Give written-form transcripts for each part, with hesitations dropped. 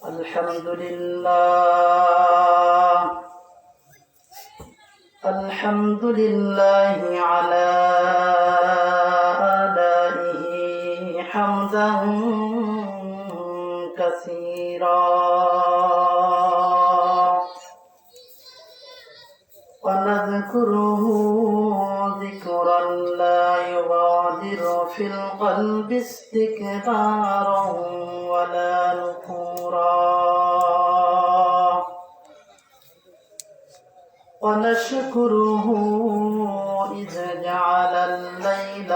الحمد لله الحمد لله على آلائه حمدا كثيرا ونذكره ذكرا لا يغادر في القلب استكبارا ولا نفورا ونشكره إذ جعل الليل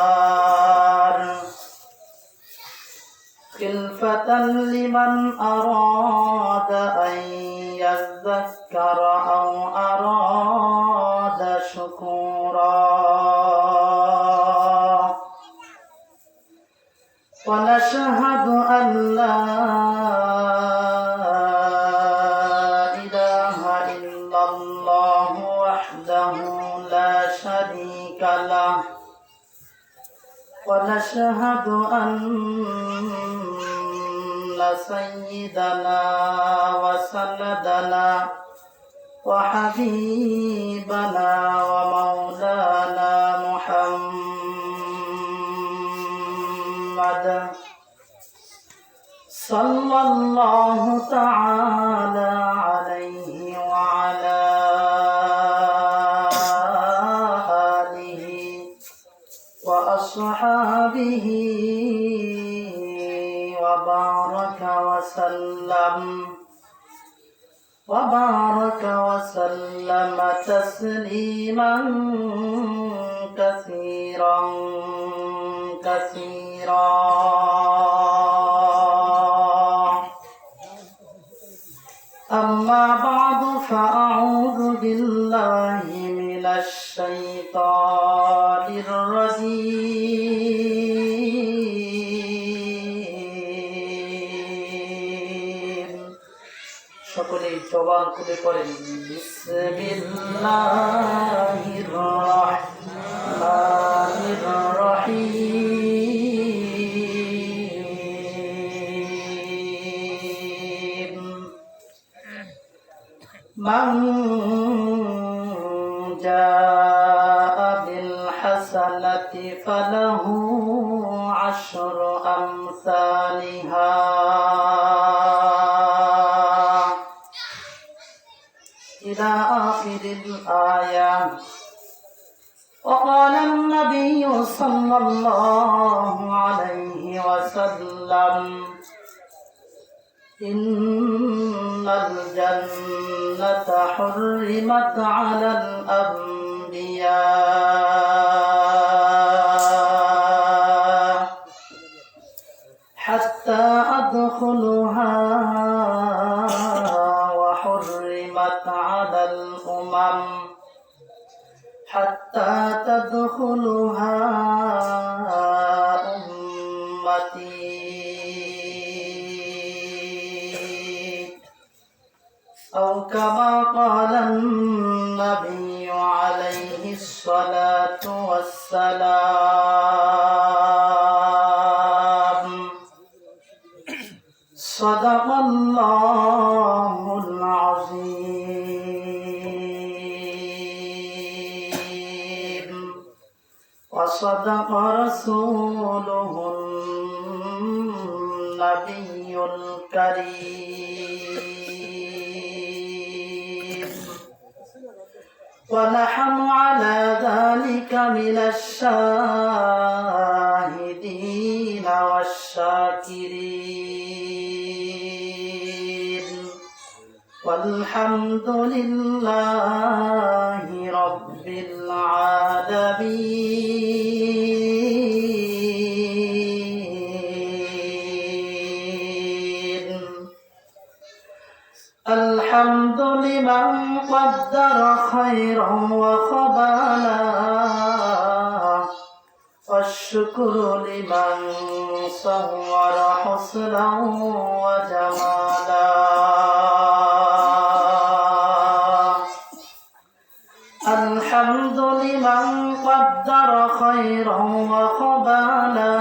والنهار خلفة لمن أراد أن يذكر أو أراد شكورا ونشهد أن لا إله إلا الله وحده لا شريك له ونشهد أن سيدنا وسندنا وحبيبنا ومولانا محمد صلى الله تعالى عليه وعلى آله وأصحابه وبارك وسلم تسليما كثيرا كثيرا أما بعد فأعوذ بالله من الشيطان الرجيم সকলেই জবান খুলে পড়েন বিসমিল্লাহির রহমানির রহিম মান জাআ বিল হাসানাতি ফালাহু আশরু আমসালিহা إلى آخر الآية وقال النبي صلى الله عليه وسلم إن الجنة حرمت على الأنبياء حتى أدخلها على الأمم حتى تدخلها أمتي أو كما قال النبي عليه الصلاة والسلام صدق الله العظيم وصدق رسوله النبي الكريم ونحن على ذلك من الشاهدين والشاكرين والحمد لله رب العالمين الحمد لمن قدر خيرا وخبالا والشكر لمن صور حسنا وجمالا الحمد لله لمن قدر خيرا وقبالا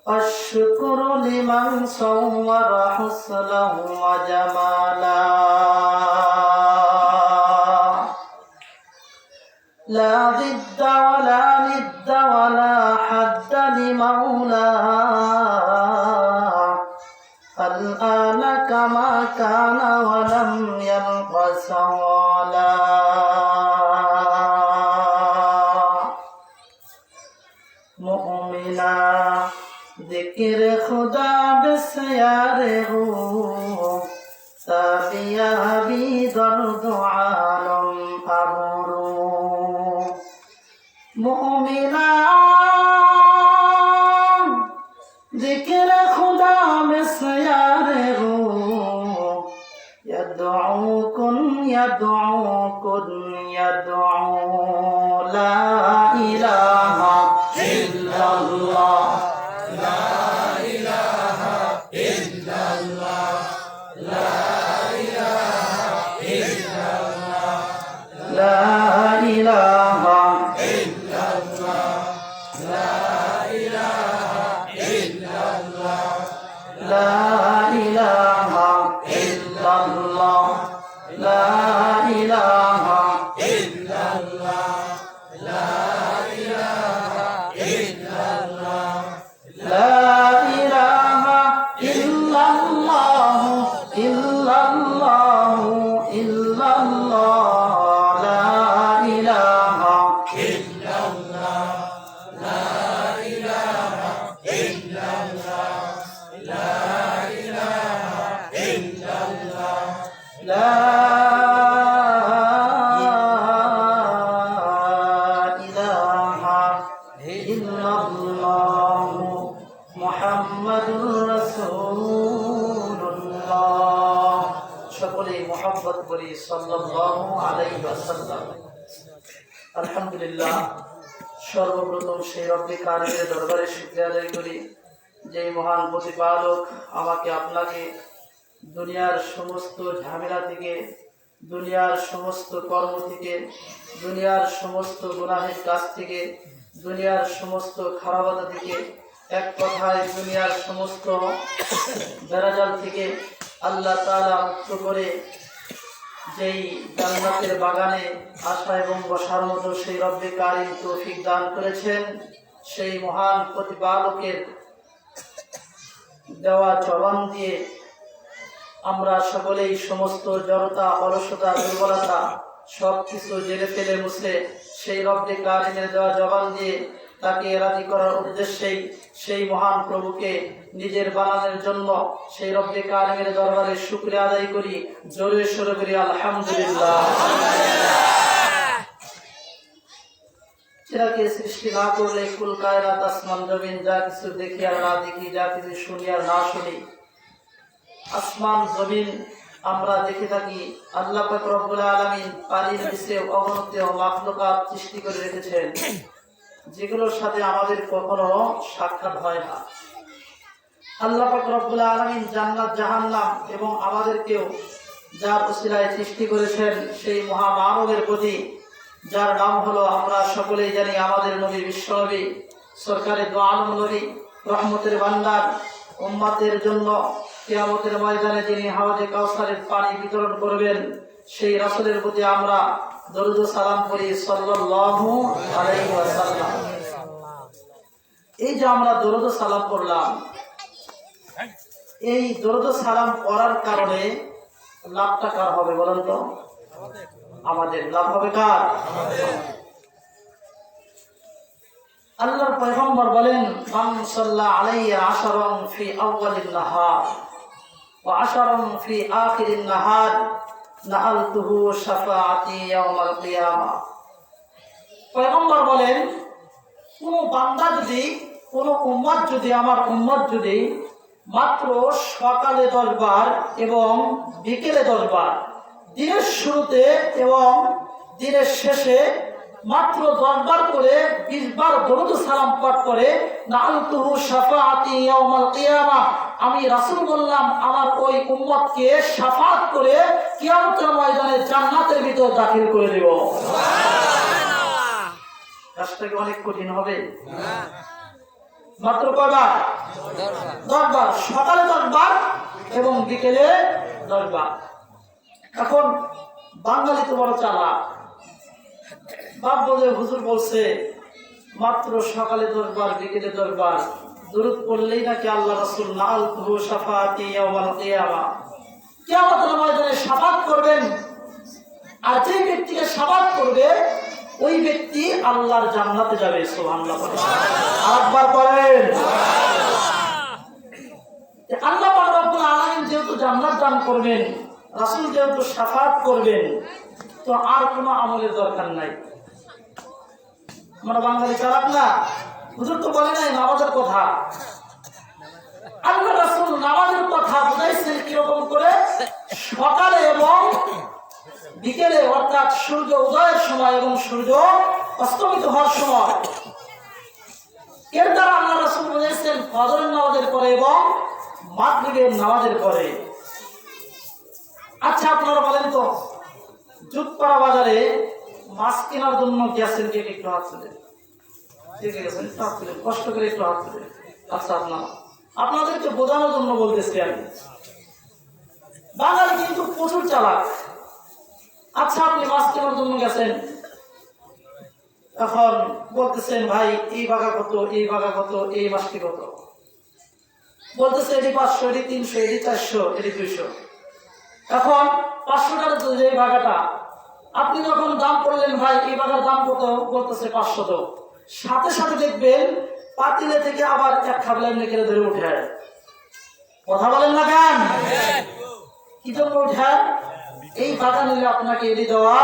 والشكر لمن صور حسنا وجمالا لا ضد ولا ند ولا حد لمولاه الآن كما كان ولم يلق سوالا مؤمنا ذكر خدا بسیار ہو تابیا بھی درد عالم ابرو مؤمنا ذکر خدا بسیار ہو يدعوكن يدعو لا إله إلا الله لا إله إلا الله لا إله إلا الله لا إله إلا الله لا إله إلا الله لا إله إلا الله لا إله إلا الله لا إله إلا الله لا إله إلا الله إلا الله إلا الله لا إله إلا الله لا إله إلا الله لا إله إلا الله لا إله إلا الله محمد رسول الله সকলে মুহাব্বত করি সাল্লাল্লাহু আলাইহি ওয়াসাল্লাম। আলহামদুলিল্লাহ, সর্বপ্রথম সেই রব্বে কারিমের দরবারে শুকরিয়া আদায় করি যে মহান প্রতিপালক আমাকে আপনাকে দুনিয়ার সমস্ত ঝামেলা থেকে, দুনিয়ার সমস্ত কর্ম থেকে, দুনিয়ার সমস্ত গুনাহের কাজ থেকে, দুনিয়ার সমস্ত খারাপতা থেকে, এক কথায় দুনিয়ার সমস্ত বেড়াজাল থেকে আল্লাহ তাআলা মুক্ত করে যেই জান্নাতের বাগানে আসা এবং বসার মতো সেই রব্বে কারিম তৌফিক দান করেছেন, সেই মহান প্রতিপালকের দেওয়া জবান দিয়ে আমরা সকলেই সমস্ত জড়তা, অলসতা, দুর্বলতা সব কিছু জেনে ফেলে মুছলে সেই রব্বে কারিমের দেওয়া জবান দিয়ে তাকে রাজি করার উদ্দেশ্যেই সেই মহান প্রভুকে নিজের বানানোর জন্য সেই রব্বে কারিমের দরবারে শুকরিয়া আদায় করি, জোরে সোরে করি আলহামদুলিল্লাহ। চিরাকে সৃষ্টি না করলে কুল কায়নাত, আসমান জমিন, যা কিছু দেখি আর না দেখি, যা কিছু শুনি আর না শুনি, আসমান জমিন আমরা দেখে থাকি, আল্লাহ পাক রব্বুল আলামিন পানির নিচে অগণিত মাখলুকাত সৃষ্টি করে রেখেছেন, যেগুলোর সাথে আমাদের কখনো সাক্ষাৎ হয় না। আল্লাহ পাক রব্বুল আলামিন জান্নাত, জাহান্নাম এবং আমাদেরকেও যার ওসিলায় সৃষ্টি করেছেন সেই মহামানবের প্রতি, যার নাম হলো আমরা সকলেই জানি আমাদের নবী, বিশ্বনবী, সরকারে দু আলম নবী, রহমতের ভান্ডার, উম্মতের জন্য কিয়ামতের ময়দানে যিনি হাওজে কাউসারের পানি বিতরণ করবেন, সেই রাসূলের প্রতি আমরা দরুদ ও সালাম করি সাল্লাল্লাহু আলাইহি ওয়াসাল্লাম। এই যে আমরা দরুদ ও সালাম করলাম, এই দরুদ ও সালাম করার কারণে লাভটা কার হবে বলেন তো? আমাদের লাভ হবে কার? আল্লাহর পয়গম্বর বলেন, মান সাল্লা আলাইয়া আশারান ফি আউয়ালিন নাহার ওয়া আশারান ফি আখিরিন নাহার নাআলতুহু শাফাআতি ইয়াউমাল কিয়ামা। পয়গম্বর বলেন, কোন বান্দা যদি, কোন উম্মত যদি, আমার উম্মত যদি মাত্র সকালে 10 বার এবং বিকেলে 10 বার, দিনের শুরুতে এবং দিনের শেষে মাত্র 10 বার করে 20 বার দরুদ সালাম পাঠ করে, নাআলতুহু শাফাআতি ইয়াউমাল কিয়ামা, আমি রাসূল বললাম আমার ওই উম্মতকে শাফাত করে কিয়ামতের ময়দানে জান্নাতের ভিতর দাখিল করে দেব। কাজটা কি অনেক কঠিন হবে? মাত্র কয়বার? 10 বার। সকালে 10 বার এবং বিকেলে 10 বার। এখন বাঙালি তো বড় চালাক, বাপ বলে হুজুর বলছে মাত্র সকালে 10 বার বিকেলে 10 বার দুরূদ পড়লেই নাকি আল্লাহ রাসূল নাআলতুহু শাফাআতি ইয়াওমাল কিয়ামা, কিয়ামতের ময়দানে শাফাত করবেন। আর যে ব্যক্তিকে শাফাত করবে ওই ব্যক্তি আল্লাহর জান্নাতে যাবে। সুবহানাল্লাহ। আরেকবার পড়েন। আল্লাহ পাক রব্বুল আলামিন যেহেতু জান্নাত দান করবেন, রাসূল যেহেতু শাফাত করবেন, তো আর কোনো আমলের দরকার নাই। আমরা বাঙালি চালাক না, হুজুর তো বলে নাই নামাজের কথা। আল্লাহ রাসূল নামাজের কথা বুঝাইছেন কিরকম করে? সকালে এবং বিকেলে, অর্থাৎ সূর্য উদয়ের সময় এবং সূর্য অস্তমিত হওয়ার সময়। এর দ্বারা আল্লাহ রাসূল বুঝাইছেন ফজরের নামাজের পরে এবং মাগরিবের নামাজের পরে। আচ্ছা আপনারা বলেন তো, জুতপাড়া বাজারে মাছ কেনার জন্য গেছেন কে? একটু হাত তুলেন। ঠিক আছে, হাত তুলেন, কষ্ট করে একটু হাত তুলেন। আচ্ছা আপনাদেরকে বোঝানোর জন্য বলতেছি আমি, বাঙালি কিন্তু প্রচুর চালাক। আচ্ছা আপনি মাছ কেনার জন্য গেছেন, এখন বলতেছেন ভাই এই বাঘা কত, এই বাঘা কত, এই মাছটি কত। বলতেছে এটি 500, এটি 300, এটি 400, এটি 200। এখন 500 টাকার যে বাঘাটা আপনি যখন দাম করলেন ভাই এই বাঘার দাম কত, বলতেছে 500। সাথে সাথে দেখবেন পাতিলে থেকে আবার এক খাবলা নেকেরে ধরে উঠে। কথা বলেন না কেন? কি জন্য উঠে? এই বাঘা নিলে আপনাকে এটি দেওয়া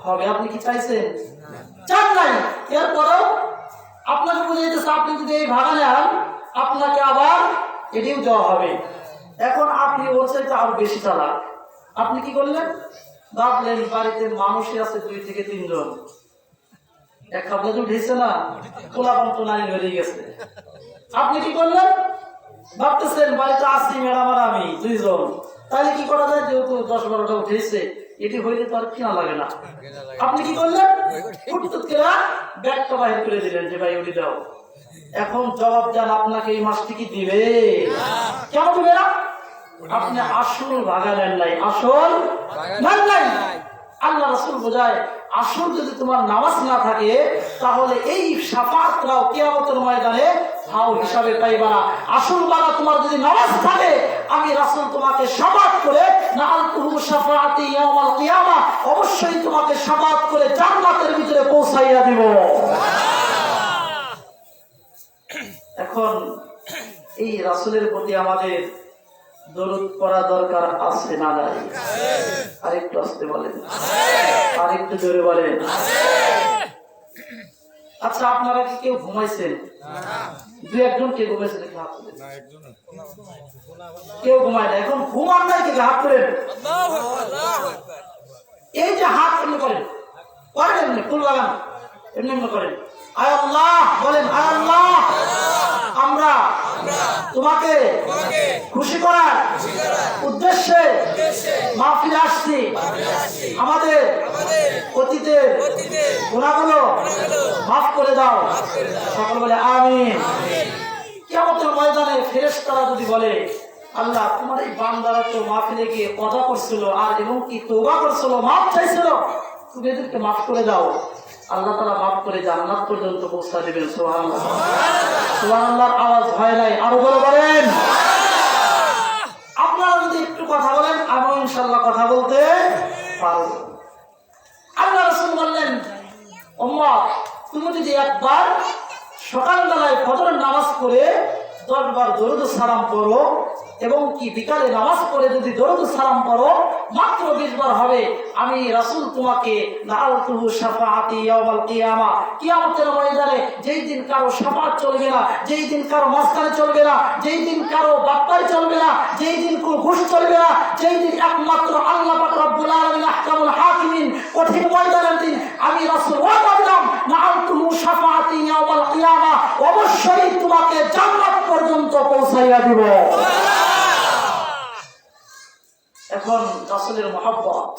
হবে। আপনি কি চাইছেন? চান নাই। এরপরেও আপনাকে বুঝাইতেছে আপনি যদি এই ভাড়া নেন আপনাকে আবার এটিও দেওয়া হবে। এখন আপনি ওর চাইতে আরো বেশি চালাক। আপনি কি করলেন? ভাবলেন বাড়িতে মানুষই আছে 2 থেকে 3 জন, এক খাবলা যে উঠেছে না, কোলাপন তো নারী বেরিয়ে গেছে। আপনি কি করলেন? ভাবতেছেন বাড়িতে আসি ম্যাডাম আর আমি 2 জন, তাহলে কি করা যায়? যেহেতু 10-12টা উঠেছে, এটি হইলে তো আর কেনা লাগে না। আপনি কি করলেন? ব্যাগটা বাহির করে দিলেন যে ভাই ওটি দাও। এখন জবাব দেন আপনাকে এই মাছটি কি দিবে? কেন দিবে না? আপনি আসল ভাগা নেন নাই, আসল নেন নাই। আল্লাহ রাসূল বোঝায় আসল যদি তোমার নামাজ না থাকে তাহলে এই শাফাআতটাও কিয়ামতের ময়দানে ফাও হিসাবে পাইবা না। আসল বালা তোমার যদি নামাজ থাকে আমি রাসূল তোমাকে শাফাআত করে নাআলতুহু শাফাআতি ইয়াওমাল কিয়ামা, অবশ্যই তোমাকে শাফাআত করে জান্নাতের ভিতরে পৌঁছাইয়া দিব। এখন এই রাসূলের প্রতি আমাদের দরুদ পড়া দরকার আছে না নাই? আরেকটু আস্তে বলেন, আরেকটু জোরে বলেন। আচ্ছা আপনারা কি কেউ ঘুমাইছেন? 2-1 কে ঘুমাইছেন? কেউ ঘুমায় না। এখন ঘুমান নাই কে? হাত করেন। এই যে হাত এমনি করেন, করেন এমনি, ফুল লাগান, এমনি এমনি করেন। আয় আল্লাহ বলেন, আয় আল্লাহ আমরা তোমাকে খুশি করার উদ্দেশ্যে মাহফিলে আসছি। আমাদের অতীতের গুনাহগুলো মাফ করে দাও। সকল বলে আমিন। কিয়ামতের ময়দানে ফেরেশতারা যদি বলে আল্লাহ তোমার এই বান্দারা তো মাহফিলে গিয়ে ওয়াদা করছিল আর এবং কি তওবা করছিল, মাফ চাইছিল, তুমি এদেরকে মাফ করে দাও। আল্লাহ তাআলা মাফ করে জান্নাত পর্যন্ত পৌঁছা দিবেন। সুবহানাল্লাহ। সুবহানাল্লাহর আওয়াজ হয় নাই, আরো বলে বলেন। আপনারা যদি একটু কথা বলেন আমি ইনশাআল্লাহ কথা বলতে পারব। আল্লাহ রাসূল বললেন উম্মত তুমি যদি একবার সকালবেলায় ফজরের নামাজ পড়ে 10 বার দরুদ সালাম পড়ো এবং কি বিকালে নামাজ পড়ে যদি দরুদ সালাম পড়ো মাত্র 20 বার হবে, আমি রাসূল তোমাকে নাআলতুহু শাফাআতি ইয়াওমাল কিয়ামা, কিয়ামতের ময়দানে যেই দিন কারো শাফাআত চলবে না, যেই দিন কারো মাঝখানে চলবে না, যেই দিন কারো বাপ্পায় চলবে না, যেই দিন কোনো ঘুষ চলবে না, যেই দিন একমাত্র আল্লাহ পাক রব্বুল আলামিন আহকামুল হাকিমিন কঠিন ময়দানের দিন আমি রাসূল ওয়াদা দিলাম নাআলতুহু শাফাআতি ইয়াওমাল কিয়ামা, অবশ্যই তোমাকে জান্নাত পর্যন্ত পৌঁছাইয়া দিব। এখন রাসূলের মহব্বত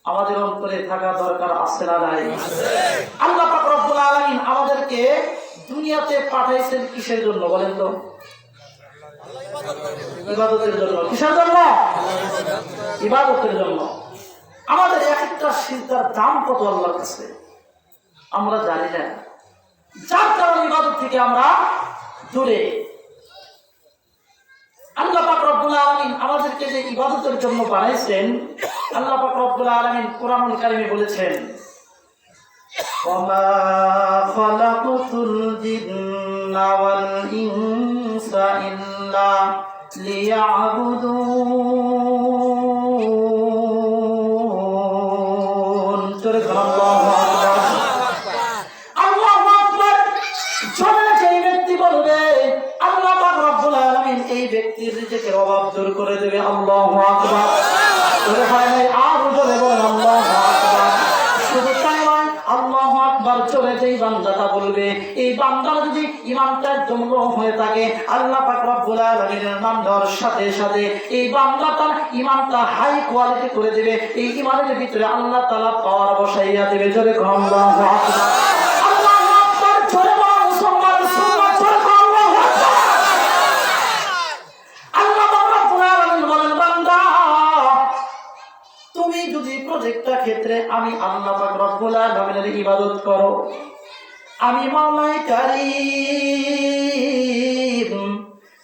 আমাদের অন্তরে থাকা দরকার আছে না নাই? আল্লাহ পাক রব্বুল আলামিন আমাদেরকে দুনিয়াতে পাঠাইছেন কিসের জন্য বলেন তো? ইবাদতের জন্য। কিসের জন্য? ইবাদতের জন্য। আমাদের এক একটা সিজদার দাম কত আল্লাহর কাছে আমরা জানি না, যার কারণে ইবাদত থেকে আমরা দূরে। আল্লাহ পাক রব্বুল আলামিন আমাদেরকে যে ইবাদতের জন্য বানাইছেন, আল্লাহ পাক রব্বুল আলামিন কোরআনুল কারীমে বলেছেন, ওয়ামা খালাকুতুল জিন্না ওয়াল ইনসা ইল্লা লিয়াবুদুন। জোরে আল্লাহু আকবার। আল্লাহু আকবার। জোরে যেই ব্যক্তি বলবে আল্লাহ পাক রব্বুল আলামিন এই ব্যক্তির রিজিকের অভাব দূর করে দেবে। আল্লাহু আকবার। জোরে হয় নাই, আর জোরে বলেন আল্লাহু আকবার। শুধু তাই নয়, আল্লাহু আকবার জোরে যেই বান্দাটা বলবে, এই বান্দার যদি ঈমানটা দৃঢ় হয়ে থাকে, আল্লাহ পাক রব্বুল আলামিনের নাম দেওয়ার সাথে সাথে এই বান্দাটার ঈমানটা হাই কোয়ালিটি করে দেবে। এই ঈমানের ভিতরে আল্লাহ তাআলা পাওয়ার বসাইয়া দেবে। জোরে আল্লাহু আকবার। আল্লাহু আকবার। জোরে বলেন মুসলমান, সুন্নাত জোরে আল্লাহু আকবার। আল্লাহ পাক রব্বুল আলামিন বলেন, বান্দা তুমি যদি প্রত্যেকটা ক্ষেত্রে আমি আল্লাহ পাক রব্বুল আলামিনের ইবাদত করো, আমি মাওলাই কারীম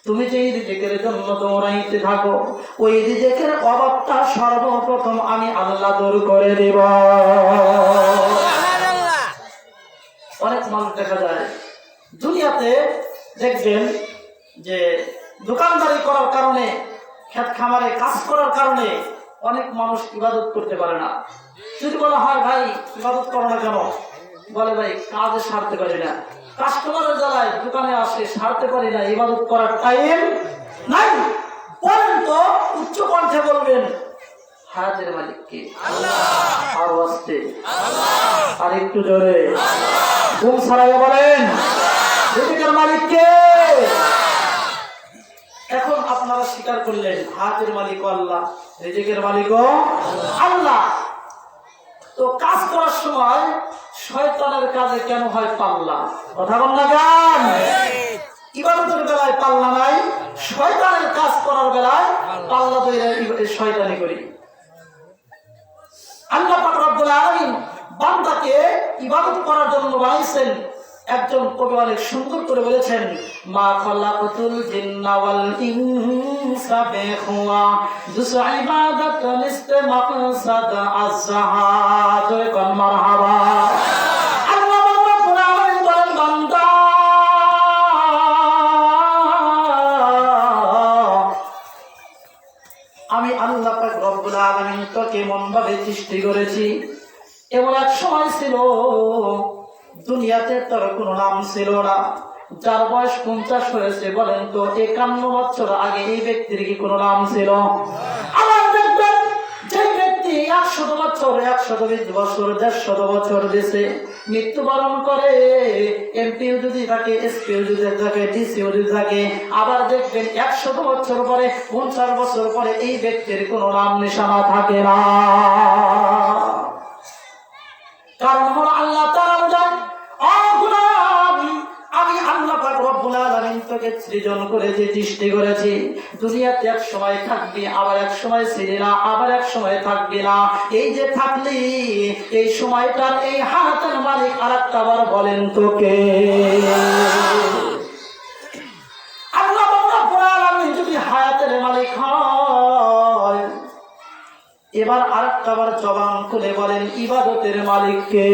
তুমি যে রিজিকের জন্য দৌড়াইতে থাকো, ওই রিজিকের অভাবটা সর্বপ্রথম আমি আল্লাহ দূর করে দেব। অনেক মানুষ দেখা যায় দুনিয়াতে, দেখবেন যে দোকানদারি করার কারণে, ক্ষেত খামারে কাজ করার কারণে অনেক মানুষ ইবাদত করতে পারে না। যদি বলা হয় ভাই ইবাদত করো না কেন, বলে ভাই কাজে সারতে পারি না, কাস্টমারের জ্বালায় দোকানে আসে সারতে পারি না, ইবাদত করার টাইম নাই। বলেন তো উচ্চ কণ্ঠে বলবেন হায়াতের মালিক কে? আল্লাহ। আর আস্তে আর একটু জোরে ঘুম ছাড়াইয়া বলেন রিজিকের মালিক কে? এখন আপনারা স্বীকার করলেন হায়াতের মালিক আল্লাহ, রিজিকের মালিক আল্লাহ। তো কাজ করার সময় শয়তানের কাজে কেন হয় পাল্লা? কথা বল না গান। ইবাদতের বেলায় পাল্লা নাই, শয়তানের কাজ করার বেলায় পাল্লা ধরে শয়তানি করি। আল্লাহ পাক রব্বুল আলামিন বান্দাকে ইবাদত করার জন্য বানাইছেন। একজন কবি অনেক সুন্দর করে বলেছেন, মা খালাকাতুল জিন্না ওয়াল ইনসা বিহুয়া দুসা ইবাদাত নিস্তে মাকসাদ আযহাদ। কোন মারহাবা। আল্লাহ রাব্বুল আলামিন বলেন, বান্দা আমি আল্লাহ পাক রব্বুল আলামিন তোকে এমন ভাবে সৃষ্টি করেছি, এমন এক সময় ছিল দুনিয়াতে তোর কোনো নাম ছিল না। যার বয়স 50 হয়েছে, বলেন তো 51 বছর আগে এই ব্যক্তির কি কোনো নাম ছিল? আমার দেখবেন যে ব্যক্তি 100 বছর, 120 বছর, 150 বছর দেশে মৃত্যুবরণ করে, এমপিও যদি থাকে, এসপিও যদি থাকে, ডিসিও যদি থাকে, আবার দেখবেন 100 বছর পরে, 50 বছর পরে এই ব্যক্তির কোনো নাম নিশানা থাকে না। কারণ হলো আল্লাহ তাআলা বলেন, আমি আল্লাহ পাক রব্বুল আলামিন তোকে সৃজন করেছি, সৃষ্টি করেছি। দুনিয়াতে এক সময় থাকবি, আবার এক সময় ছিলি না, আবার এক সময় থাকবি না। এই যে থাকলি, এই সময়টার এই হায়াতের মালিক আরেকটা বার বলেন তোকে। আল্লাহ পাক রব্বুল আলামিন যদি হায়াতের মালিক হয়, এবার আরেকটা বার জবান খুলে বলেন ইবাদতের মালিক কে?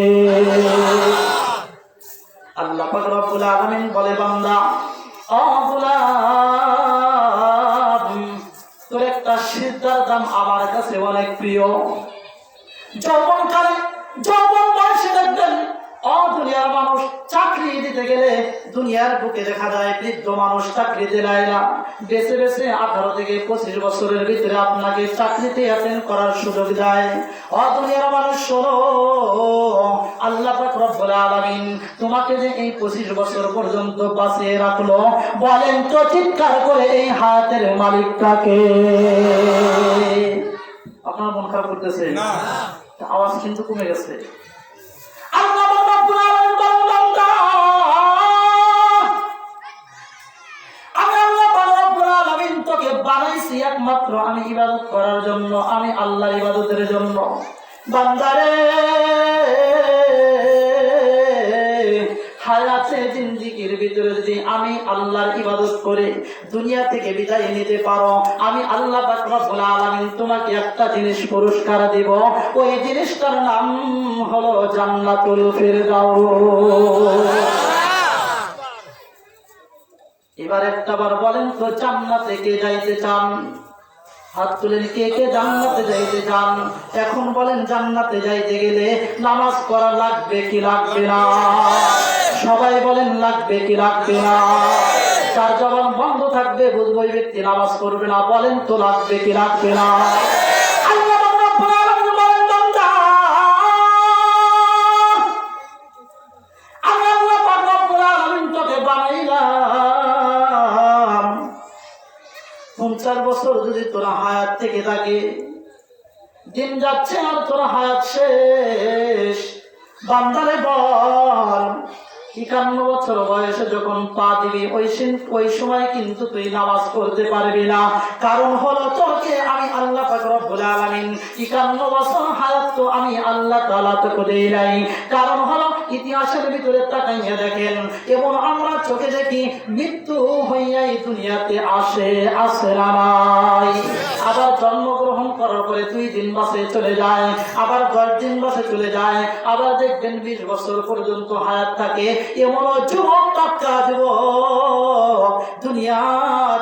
আল্লাহ পাক রব্বুল আলামিন বলে, বান্দা ও গোলাম, তোর একটা সিজদার দাম আমার কাছে অনেক প্রিয়। যৌবনকালে, যৌবন বয়সে দেখবেন দুনিয়ার মানুষ চাকরি দিতে গেলে দুনিয়ার বুকে দেখা যায় বৃদ্ধ মানুষ চাকরিতে দেয় না, বেছে বেছে 18 থেকে 25 বছরের ভিতরে আপনাকে চাকরিতে অ্যাটেন্ড করার সুযোগ দেয়। দুনিয়ার মানুষ শোনো, আল্লাহ পাক রব্বুল রব্বুল আলামিন তোমাকে যে এই 25 বছর পর্যন্ত বাঁচিয়ে রাখলো, বলেন তো চিৎকার করে এই হায়াতের মালিকটাকে। আপনার মন খারাপ করতেছে না? আওয়াজ কিন্তু কমে গেছে। আল্লাহ রব্বুল আলামিন বলেন, বান্দা আমি আল্লাহ রব্বুল আলামিন তোকে বানাইছি একমাত্র আমি ইবাদত করার জন্য, আমি আল্লাহর ইবাদতের জন্য। বান্দারে হায়াতে জিন্দেগির ভিতরে যদি আমি আল্লাহর ইবাদত করে দুনিয়া থেকে বিদায় নিতে পারো, আমি আল্লাহ পাক রব্বুল আলামিন তোমাকে একটা জিনিস পুরস্কার দেব। ওই জিনিসটার নাম হলো জান্নাতুল ফিরদাউস। এবার একটাবার বলেন তো জান্নাতে কে যাইতে চান? হাত তুলেন কে কে জান্নাতে যাইতে চান? এখন বলেন জান্নাতে যাইতে গেলে নামাজ পড়া লাগবে কি লাগবে না? সবাই বলেন লাগবে কি লাগবে না? তার জবান বন্ধ থাকবে বুঝবো ওই ব্যক্তি নামাজ পড়বে না। বলেন তো লাগবে কি লাগবে না? আল্লাহ রাব্বুল আলামিন বলেন, বান্দা আমি আল্লাহ রাব্বুল আলামিন তোকে বানাইলাম 50 বছর যদি তোরা হায়াত থেকে থাকে, দিন যাচ্ছে আর তোরা হায়াত শেষ। বান্দারে বল 51 বছর বয়সে যখন পা দিবি ওই সময় কিন্তু তুই নামাজ পড়তে পারবি না। কারণ হলো তোকে আমি আল্লাহ পাক রব্বুল আলামিন 51 বছর হায়াত তো আমি আল্লাহ তাআলা তোকে দেই নাই। কারণ হলো ইতিহাসের ভিতরে তাকাইয়া দেখেন, এবং আমরা চোখে দেখি মৃত্যু হইয়াই দুনিয়াতে আসে না নাই। আবার জন্মগ্রহণ করার পরে 2 দিন বাসে চলে যায়, আবার 10 দিন বাসে চলে যায়, আবার দেখবেন 20 বছর পর্যন্ত হায়াত থাকে। এমন যুবক টাটকা যুবক দুনিয়া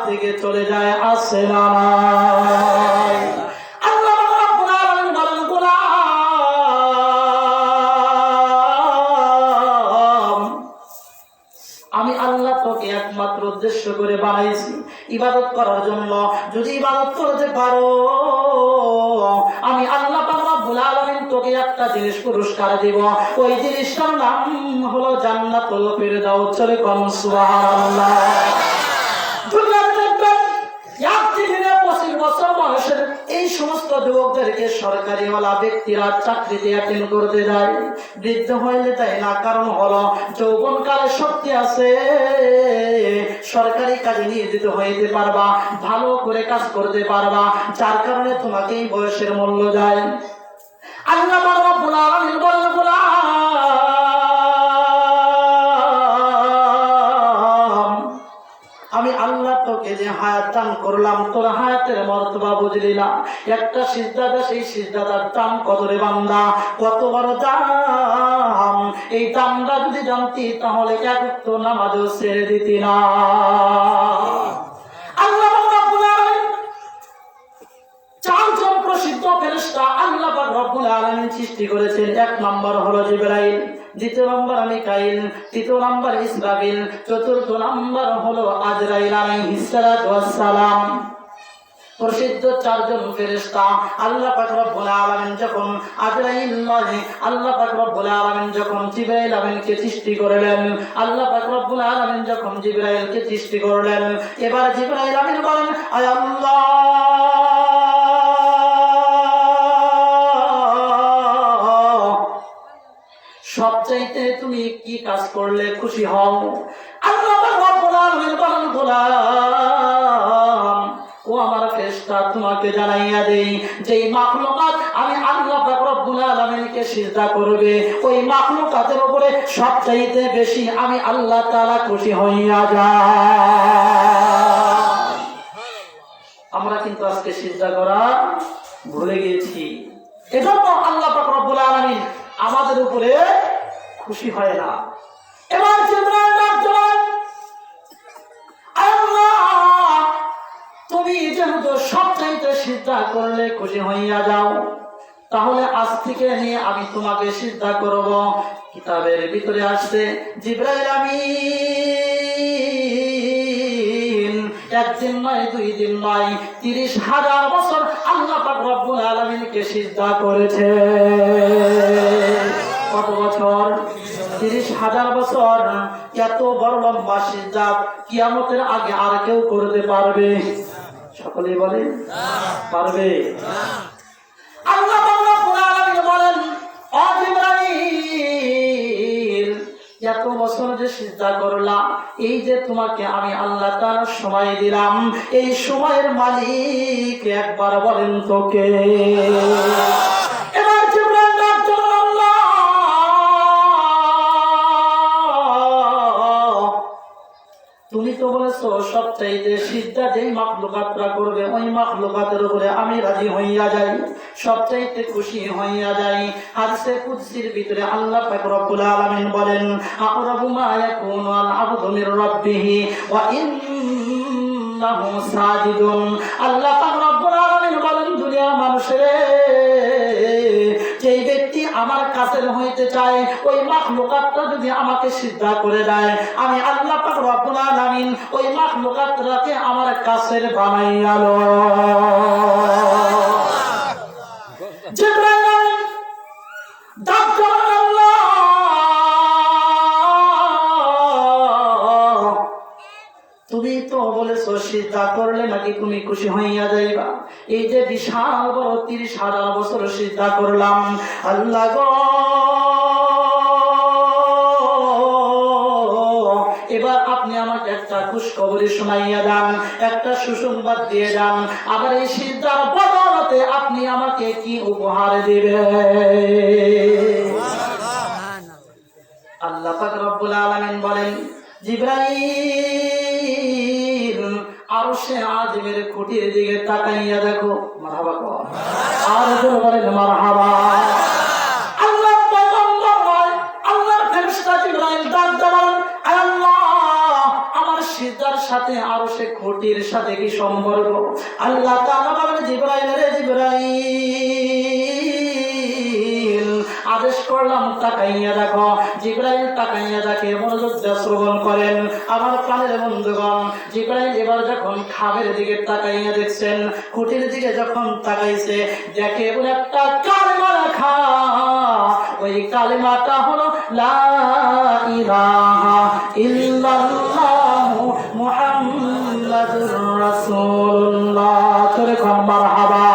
থেকে চলে যায়, আসে না নাই। আল্লাহ রাব্বুল আলামিন বলেন, গোলাম আমি আল্লাহ তোকে একমাত্র উদ্দেশ্য করে বানাইছি ইবাদত করার জন্য। যদি ইবাদত করতে পারো আমি আল্লাহ পাক রব্বুল আলামিন তোকে একটা জিনিস পুরস্কার দেব। ওই জিনিসটার নাম হলো জান্নাতুল ফিরদাউস। চলে কোন সুবহানাল্লাহ। দুনিয়াতে দেখবেন 25 বছর বয়সের এই সমস্ত যুবকদেরকে সরকারিওয়ালা ব্যক্তিরা চাকরিতে অ্যাটেন্ড করতে যায়, বৃদ্ধ হইলে তাই না। কারণ হলো যৌবনকালে শক্তি আছে, সরকারি কাজে নিয়োজিত হইতে পারবা, ভালো করে কাজ করতে পারবা, যার কারণে তোমাকে এই বয়সের মূল্য যায়। আল্লাহ রাব্বুল আলামিন বলেন, আমি আল্লাহ তোকে যে হায়াত দান করলাম, তোর হায়াতের মর্তবা বুঝলি না। একটা সিজদা, সেই সিজদাটার দাম কত রে বান্দা, কত বড় দাম। এই দামটা যদি জানতি তাহলে এক ওয়াক্ত নামাজও ছেড়ে দিতি না। আল্লাহ রাব্বুল আলামিন 4 জন প্রসিদ্ধ ফেরেশতা আল্লাহ পাক রব্বুল আলামিন সৃষ্টি করেছেন। 1 নম্বর হলো জিবরাইল, 2 নম্বর মিকাইল, 3 নম্বর ইসরাফিল, 4 নম্বর হলো আজরাইল আলাইহিস সালাতু ওয়াস সালাম। প্রসিদ্ধ 4 জন ফেরেশতা আল্লাহ পাক রব্বুল আলামিন যখন আজরাইল আল্লাহ পাক রব্বুল আলামিন যখন জিবরাইল আমিনকে সৃষ্টি করলেন, আল্লাহ পাক রব্বুল আলামিন যখন জিবরাইলকে সৃষ্টি করলেন, এবার জিবরাইল আমিন বলেন, আয় আল্লাহ সবচাইতে তুমি কি কাজ করলে খুশি হও? আল্লাহ পাক রব্বুল আলামিন বলেন, গোলাম ও আমার ফেরেশতা তোমাকে জানাইয়া দেই, যেই মাখলুকাত আমি আল্লাহ পাক রব্বুল আলামিনকে সিজদা করবে, ওই মাখলুকাতের উপরে সবচাইতে বেশি আমি আল্লাহ তাআলা খুশি হইয়া যাই। আমরা কিন্তু আজকে সিজদা করা ভুলে গেছি। এজন্য আল্লাহ পাক রব্বুল আলামিন আমাদের উপরে খুশি হয় না। এবার জিবরাইল বলেন, আল্লাহ তুমি যেহেতু সবচাইতে সিজদা করলে খুশি হইয়া যাও, তাহলে আজ থেকে নিয়ে আমি তোমাকে সিজদা করব। কিতাবের ভিতরে আসছে জিবরাইল আমিন 1 দিন নয় 2 দিন নয় 30,000 বছর আল্লাহ পাক রব্বুল আলামিনকে সিজদা করেছে। কত বছর? 30,000 বছর এত বড় লম্বা সিজদা কিয়ামতের আগে আর কেউ করতে পারবে? সকলেই বলে পারবে? আল্লাহ রাব্বুল আলামিন বলেন, ও জিবরাইল, এত বছর যে সিজদা করলা, এই যে তোমাকে আমি আল্লাহ তাআলা সময় দিলাম, এই সময়ের মালিক একবার বলেন তো কে? এবার জিবরাইল ডাকছেন, আল্লাহ, তুমি তো বলেছো সবচাইতে সিজদা যেই মাখলুকাতরা করবে ওই মাখলুকাতের উপরে আমি রাজি হইয়া যাই, সবচাইতে খুশি হইয়া যাই। হাদিসে কুদসির ভিতরে আল্লাহ পাক রব্বুল আলামিন বলেন, আকরাবু মা ইয়াকুনু আল আবদু মির রাব্বিহি ওয়া ইন্নাহু সাজিদুন। আল্লাহ পাক রব্বুল আলামিন বলেন, দুনিয়ার মানুষের যেই ব্যক্তি আমার কাছের হইতে চায় ওই মাখলুকাতটা যদি আমাকে সিজদা করে দেয়, আমি আল্লাহ পাক রব্বুল আলামিন ওই মাখলুকাতটাকে আমার কাছের বানাইয়া লয়। জিবরাইল ডাক দেন, আল্লাহ, তুমি তো বলেছো সিজদা করলে নাকি তুমি খুশি হইয়া যাইবা। এই যে বিশাল বড় 30,000 বছর সিজদা করলাম, আল্লাহ গো, এবার আপনি আমাকে একটা খুশখবরি শোনাইয়া দেন, একটা সুসংবাদ দিয়ে দেন। আবার এই সিজদার বদৌলতে আপনি আমাকে কি উপহার দিবেন? আল্লাহ পাক রব্বুল আলামিন বলেন, জিবরাইল, আরশে আজিমের খুঁটির দিকে তাকাইয়া দেখো। মারহাবা কর, আর জোরে বলেন মারহাবা। আল্লাহ পয়গম্বর বলেন, আল্লাহর ফেরেশতা জিবরাইল ডাক দেন, আল্লাহ, আমার সিজদার সাথে আরশে খুঁটির সাথে কি সম্পর্ক? আল্লাহ তাআলা বলেন, জিবরাইল রে জিবরাইল, আদেশ করলাম তাকাইয়া দেখো। জিবরাইল তাকাইয়া দেখে, মনোযোগ দিয়ে শ্রবণ করেন আমার প্রাণের বন্ধুগণ। জিবরাইল এবার যখন খাবের দিকে তাকাইয়া দেখছেন, খুঁটির দিকে যখন তাকাইছে, দেখে বলে একটা কালেমা লেখা। ওই কালেমাটা হলো লা ইলাহা ইল্লাল্লাহু মুহাম্মাদুর রাসূলুল্লাহ। তোরে কোন মারহাবা।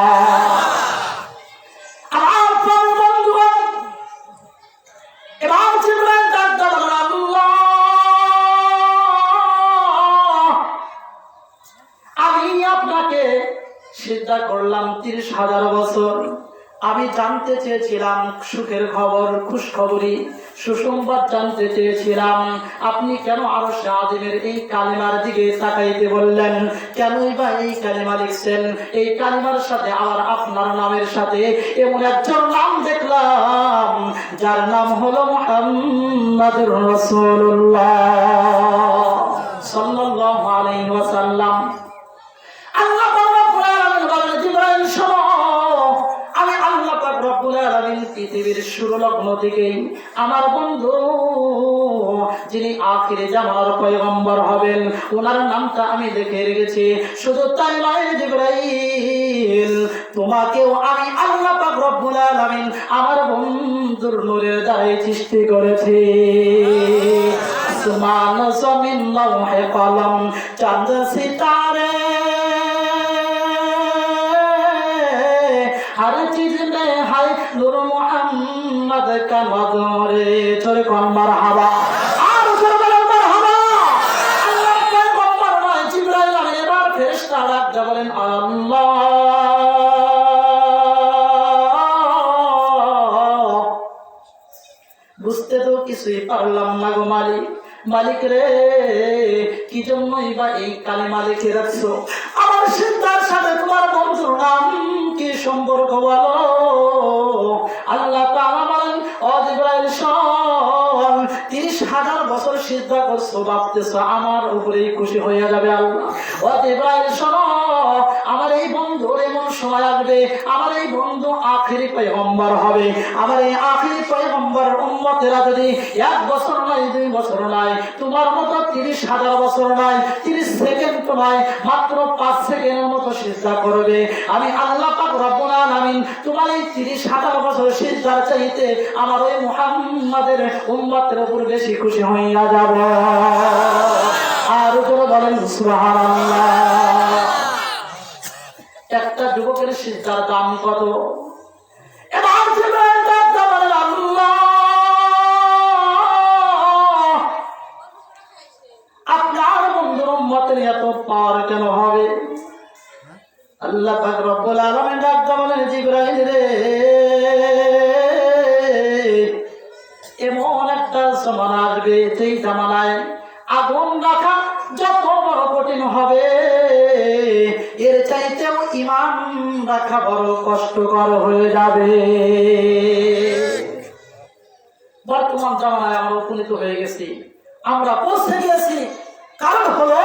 সিজদা করলাম 30,000 বছর, আমি জানতে চেয়েছিলাম সুখের খবর, খুশখবরি, সুসংবাদ জানতে চেয়েছিলাম। আপনি কেন আরশে আজিমের এই কালেমার দিকে তাকাইতে বললেন? কেনই বা এই কালেমা লিখছেন? এই কালেমার সাথে আবার আপনার নামের সাথে এমন একজন নাম দেখলাম যার নাম হলো মুহাম্মাদুর রাসূলুল্লাহ সাল্লাল্লাহু আলাইহি ওয়াসাল্লাম। আল্লাহ রাব্বুল আলামিন বলেন, জিবরাইল শোনো, আমি আল্লাহ পাক রব্বুল আলামিন পৃথিবীর শুরু লগ্ন থেকেই আমার বন্ধু যিনি আখিরে জামানার পয়গম্বর হবেন ওনার নামটা আমি লিখে রেখেছি। শুধু তাই নয় জিবরাইল, তোমাকেও আমি আল্লাহ পাক রব্বুল আলামিন আমার বন্ধুর নূরের দ্বারাই সৃষ্টি করেছি। আসমান জমিন লৌহে কলম চাঁদ সিতারে हर चीज में है नूर मोहम्मद का मदरे। छोरे कौन मरहबा, और जोर बोलो मरहबा। अल्लाह के पैगंबर नয় জিবরাইল এবার ফেরেশতা ডাক দিয়ে বলেন, আল্লাহ, বুঝতে তো কিছুই পারলাম না গো মালিক। মালিক রে, কি জন্যই বা এই কালেমা লিখে রাখছো? আমার সিজদার সাথে তোমার বন্ধুর নাম কি সম্পর্ক বলো? আল্লাহ তাআলা বলেন, ও জিবরাইল শোন, 30,000 বছর সিজদা করছো, ভাবতেছো আমার উপরেই খুশি হয়ে যাবে আল্লাহ। ও জিবরাইল শোনো, আমার এই বন্ধুর এমন সময় আসবে, আমার এই বন্ধু আখিরি পয়গম্বর হবে, আমার এই আখিরি পয়গম্বরের উম্মত উম্মতেরা যদি 1 বছর নয় 2 বছর নয় তোমার মতো 30,000 বছর নয় 30 সেকেন্ড নয় মাত্র 5 সেকেন্ডের মতো সিজদা করবে আমি আল্লাহ পাক রব্বুল আলামিন তোমার এই 30,000 বছর সিজদার চাইতে আমার ওই মুহাম্মাদের উম্মতের উপর বেশি খুশি হইয়া যাব। আর উপরে বলেন সুবহানাল্লাহ। একটা যুবকের সিজদার দাম কত? এবার জিবরাইল ডাকতে বলেন আল্লাহ আপনার বন্ধুর উম্মতের এত পাওয়ার কেন হবে? আল্লাহ পাক রব্বুল আলামিন ডাকতে বলেন জিবরাইল রে এমন একটা জামানা আসবে যেই জামানায় আগুন রাখা যত বড় কঠিন হবে এর চাইতেও ঈমান রাখা বড় কষ্টকর হয়ে যাবে। বর্তমান জামানায় আমরা উপনীত হয়ে গেছি, আমরা পৌঁছে গিয়েছি। কারণ হলো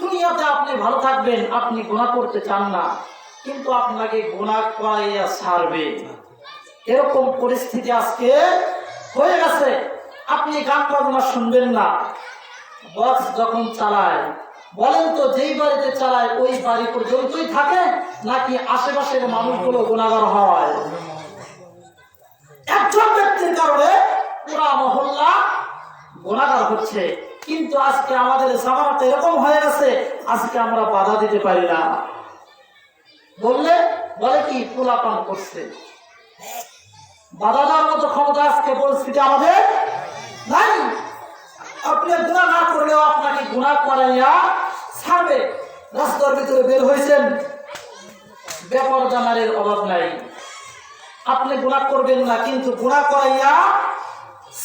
দুনিয়াতে আপনি ভালো থাকবেন, আপনি গুনাহ করতে চান না, কিন্তু আপনাকে গুনাহ করাইয়া ছাড়বে, এরকম পরিস্থিতি আজকে হয়ে গেছে। আপনি গান বাজনা শুনবেন না, বক্স যখন চালায় বলেন তো যেই বাড়িতে চালায় ওই বাড়ি পর্যন্তই থাকে নাকি আশেপাশের মানুষগুলো গুনাহগার হয়? একজন ব্যক্তির কারণে পুরা মহল্লা গুনাহগার হচ্ছে। কিন্তু আজকে আমাদের জামানাটা এরকম হয়ে গেছে, আজকে আমরা বাধা দিতে পারি না, বললে বলে কি পোলাপান করছে। বাধা দেওয়ার মতো ক্ষমতা আজকে পরিস্থিতি আমাদের নাই। আপনি গুনাহ না করলেও আপনাকে গুনাহ করাইয়া ছাড়বে। রাস্তার ভিতরে বের হয়েছেন, বেপরদানের অভাব নাই, আপনি গুনাহ করবেন না কিন্তু গুনাহ করাইয়া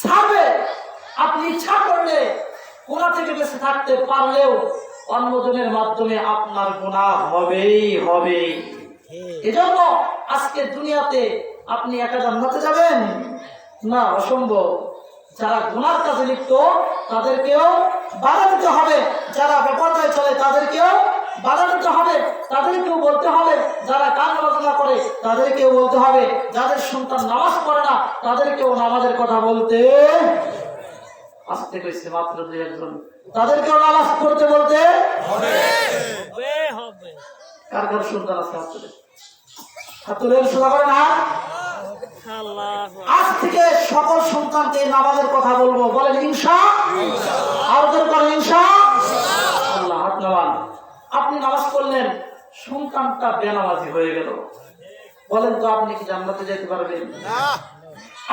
ছাড়বে। আপনি ইচ্ছা করলে গুনাহ থেকে বেঁচে থাকতে পারলেও অন্যজনের মাধ্যমে আপনার গুনাহ হবেই হবে। এজন্য আজকে দুনিয়াতে আপনি একা জান্নাতে যাবেন না, অসম্ভব। যারা গুনার কাজে লিপ্ত তাদেরকেও বাধা দিতে হবে, যারা বেপরদায় চলে তাদেরকেও বাধা দিতে হবে, তাদেরকেও বলতে হবে, যারা গান বাজনা করে তাদেরকেও বলতে হবে, যাদের সন্তান নামাজ পড়ে না তাদেরকেও নামাজের কথা বলতে আসতে কইছে মাত্র 2-1 তাদেরকেও নামাজ পড়তে বলতে হবে। কার কার সন্তান আছে হাতুলের সোজা করে না? আজ থেকে সকল সন্তানকে নামাজের কথা বলবো, বলেন ইনশাআল্লাহ। আর দরকার ইনশাআল্লাহ। হাত নামান। আপনি নামাজ পড়লেন, সন্তানটা বেনামাজি হয়ে গেল, বলেন তো আপনি কি জান্নাতে যেতে পারবেন?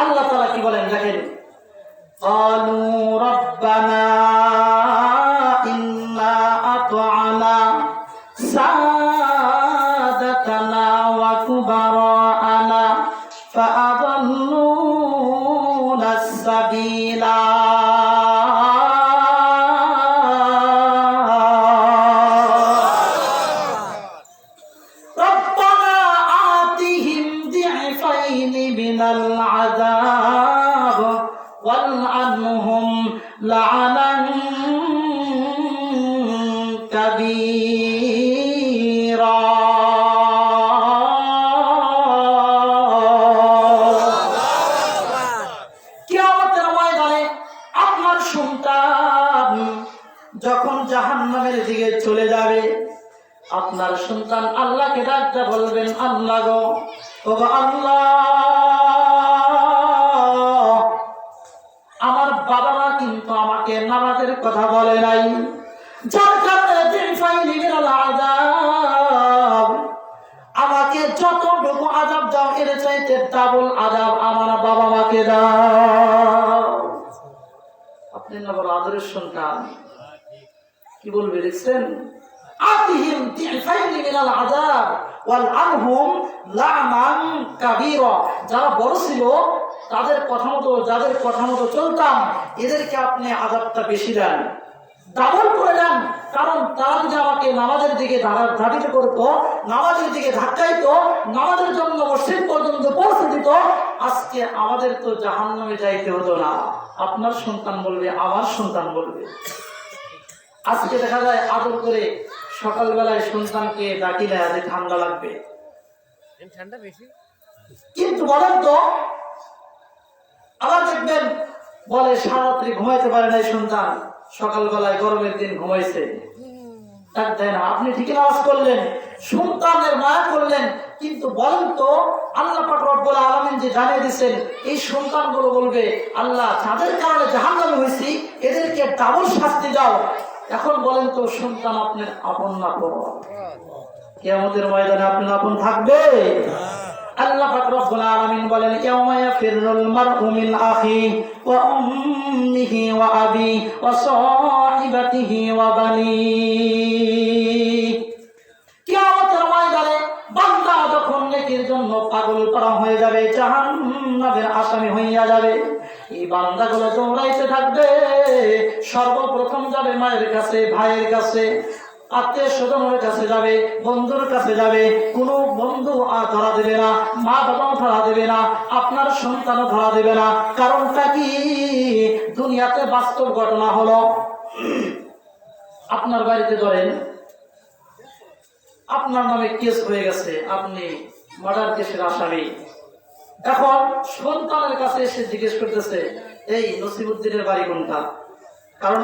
আল্লাহ তাআলা কি বলেন দেখেন, ক্বালু রাব্বানা ইন্না আতআনা সাদাতানা ওয়া কুবারানা فأضلونا السبيل ربنا آتهم ضعفين من العذاب والعنهم لعنا كبيرا। যখন জাহান্নামের দিকে চলে যাবে আপনার সন্তান আল্লাহকে ডাকতে বলবেন, আল্লাহ গো, ও আল্লাহ, আমার বাবা মা কিন্তু আমাকে নামাজের কথা বলে নাই, যার কারণে আমাকে যতটুকু আযাব দাও এর চাইতে ডাবল আযাব আমার বাবা মাকে দাও। আপনি না বড় আদরের সন্তান, কি বলবে দেখছেন? আতিহিম দিফাইনি মিনাল আযাব ওয়াল আনহুম লা'নান কাবীরা। যারা বড় ছিল তাদের কথা মতো, যাদের কথা মতো চলতাম, এদেরকে আপনি আযাবটা বেশি দেন, ডাবল করে দেন। কারণ তারা যদি আমাকে নামাজের দিকে ধাবিত করতো, নামাজের দিকে ধাক্কাইতো, নামাজের জন্য মসজিদ পর্যন্ত পৌঁছে দিত, আজকে আমাদের তো জাহান্নামে যাইতে হতো না। আপনার সন্তান বলবে, আমার সন্তান বলবে। আজকে দেখা যায় আদর করে সকালবেলায় সন্তানকে ডাকি দেয় যে ঠান্ডা লাগবে, কিন্তু বলেন তো আবার দেখবেন বলে সারাত্রি ঘুমাইতে পারে নাই সন্তান, সকালবেলায় গরমের দিন ঘুমাইছে। ডাক দেয় না, আপনি ঠিকই নামাজ পড়লেন, সন্তানের মায়া করলেন, কিন্তু বলেন তো আল্লাহ পাক রব্বুল আলামিন যে জানিয়ে দিয়েছেন এই সন্তানগুলো বলবে আল্লাহ যাদের কারণে জাহান্নামে হয়েছি এদেরকে ডাবল শাস্তি দাও। এখন বলেন তো সন্তান আপনার আপন না পর? কিয়ামতের ময়দানে আপনার আপন থাকবে? আল্লাহ পাক রব্বুল আলামিন বলেন ইয়াওমা ইয়াফিরুল মারউ মিন আখি ওয়া উম্মিহি ওয়া আবি ওয়া সাহিবাতিহি ওয়া বানি। কিয়ামতের ময়দানে বান্দা যখন নেকির জন্য পাগল করা হয়ে যাবে, জাহান্নামের আসামি হইয়া যাবে, এই বান্দাগুলো দৌড়াইতে থাকবে। সর্বপ্রথম যাবে মায়ের কাছে, ভাইয়ের কাছে, আত্মীয় স্বজনের কাছে যাবে, বন্ধুর কাছে যাবে। কোনো বন্ধু ধরা দেবে না, মা বাবাও ধরা দেবে না, আপনার সন্তানও ধরা দেবে না। কারণটা কি? দুনিয়াতে বাস্তব ঘটনা হলো, আপনার বাড়িতে ধরেন আপনার নামে কেস হয়ে গেছে, আপনি মার্ডার কেসের আসামি। এখন সন্তানের কাছে এসে জিজ্ঞেস করতেছে এই নসিবউদ্দিনের বাড়ি কোনটা? কারণ